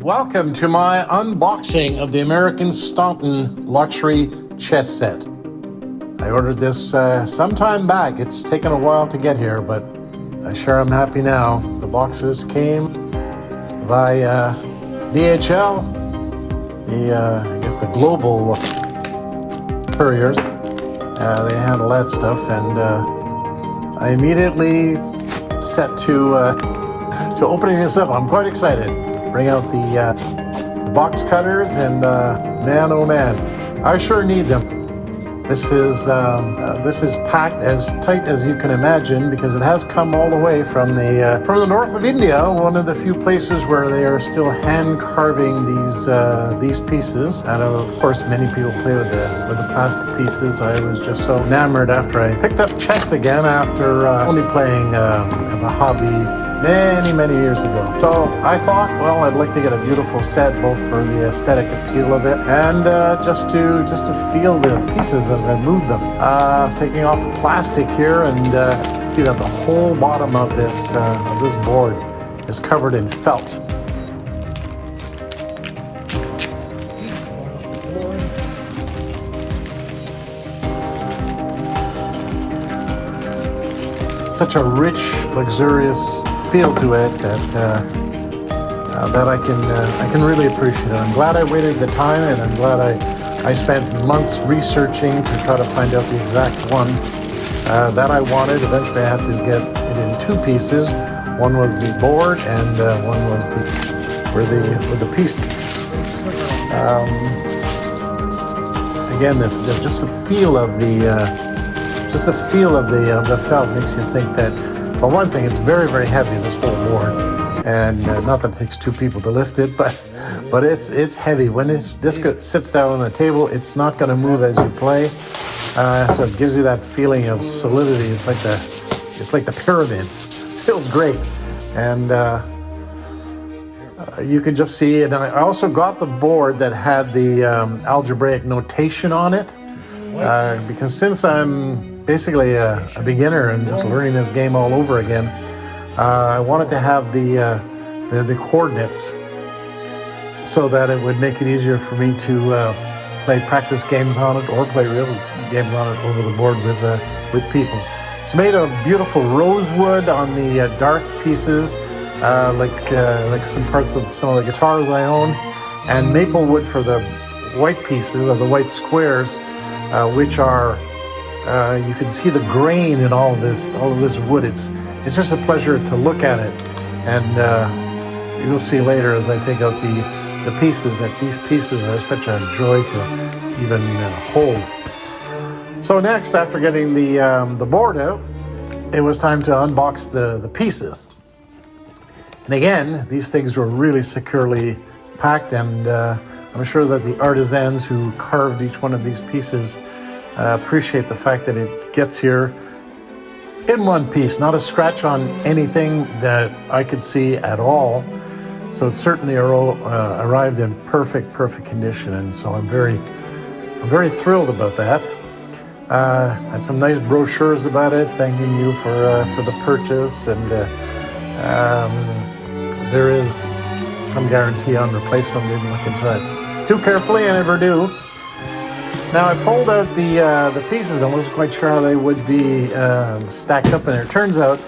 Welcome to my unboxing of the American Staunton luxury chess set. I ordered this some time back. It's taken a while to get here, but I sure am happy now. The boxes came via DHL, I guess the global couriers. They handle that stuff, and I immediately set to opening this up. I'm quite excited. Bring out the box cutters, and man, oh man, I sure need them. This is packed as tight as you can imagine because it has come all the way from the north of India, one of the few places where they are still hand carving these pieces. And of course, many people play with the plastic pieces. I was just so enamored after I picked up chess again after only playing as a hobby many years ago. So I thought, well, I'd like to get a beautiful set, both for the aesthetic appeal of it and just to feel the pieces as I move them. Taking off the plastic here, and see that the whole bottom of this board is covered in felt. Such a rich, luxurious feel to it that I can really appreciate it. I'm glad I waited the time, and I'm glad I spent months researching to try to find out the exact one that I wanted. Eventually I had to get it in two pieces. One was the board, and one was the pieces. Again, just the feel of the felt makes you think that, well, one thing, it's very heavy, this whole board, and not that it takes two people to lift it, but it's heavy. When this sits down on the table, it's not going to move as you play, so it gives you that feeling of solidity. It's like the pyramids. It feels great, and you can just see it. And I also got the board that had the algebraic notation on it, because since I'm basically a beginner and just learning this game all over again, I wanted to have the coordinates so that it would make it easier for me to play practice games on it or play real games on it over the board with people. It's made of beautiful rosewood on the dark pieces, like some parts of some of the guitars I own, and maple wood for the white pieces, or the white squares, which are you can see the grain in all of this wood. It's just a pleasure to look at it, and you'll see later as I take out the pieces that these pieces are such a joy to even hold. So next, after getting the board out, it was time to unbox the pieces. And again, these things were really securely packed, and I'm sure that the artisans who carved each one of these pieces appreciate the fact that it gets here in one piece, not a scratch on anything that I could see at all. So it certainly arrived in perfect condition, and so I'm very thrilled about that. Had some nice brochures about it, thanking you for the purchase, and there is some guarantee on replacement. Didn't look into that too carefully, I never do. Now I pulled out the pieces. I wasn't quite sure how they would be stacked up in there. It turns out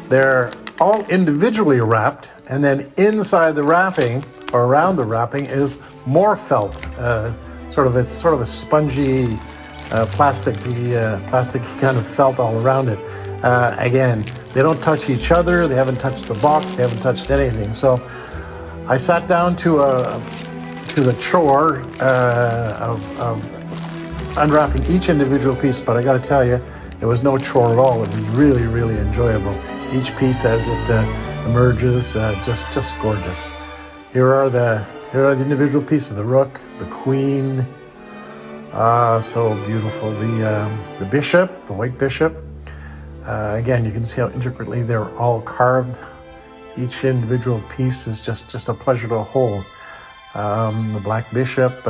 they're all individually wrapped, and then inside the wrapping, or around the wrapping, is more felt. It's sort of a spongy, plastic kind of felt all around it. Again, they don't touch each other. They haven't touched the box. They haven't touched anything. So I sat down to the chore of unwrapping each individual piece, but I got to tell you, it was no chore at all. It was really enjoyable. Each piece as it emerges, just gorgeous. Here are the individual pieces: the rook, the queen, so beautiful. The bishop, the white bishop. Again, you can see how intricately they're all carved. Each individual piece is just a pleasure to hold. The black bishop.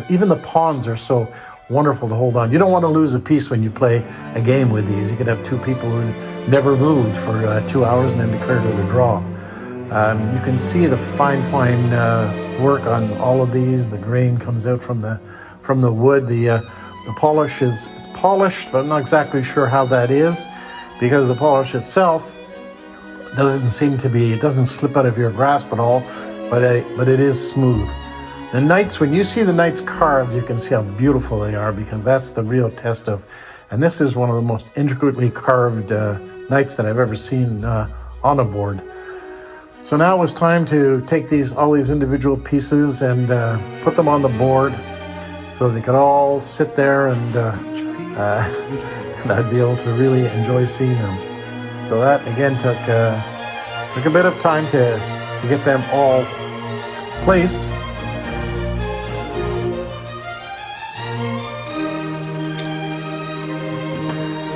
Even the pawns are so wonderful to hold on. You don't want to lose a piece when you play a game with these. You could have two people who never moved for 2 hours and then declared it a draw. You can see the fine work on all of these. The grain comes out from the wood. The polish it's polished, but I'm not exactly sure how that is, because the polish itself doesn't it doesn't slip out of your grasp at all, but it is smooth. The knights, when you see the knights carved, you can see how beautiful they are, because that's the real test of, and this is one of the most intricately carved knights that I've ever seen on a board. So now it's time to take all these individual pieces and put them on the board so they could all sit there, and I'd be able to really enjoy seeing them. So that again took a bit of time to get them all placed.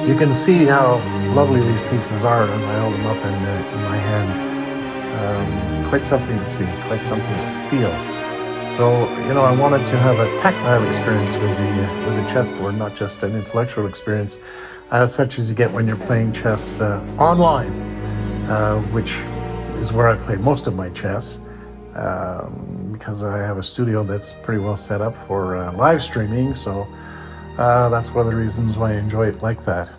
You can see how lovely these pieces are as I hold them up in my hand. Quite something to see, quite something to feel. So, I wanted to have a tactile experience with the chessboard, not just an intellectual experience, such as you get when you're playing chess online, which is where I play most of my chess, because I have a studio that's pretty well set up for live streaming. So that's one of the reasons why I enjoy it like that.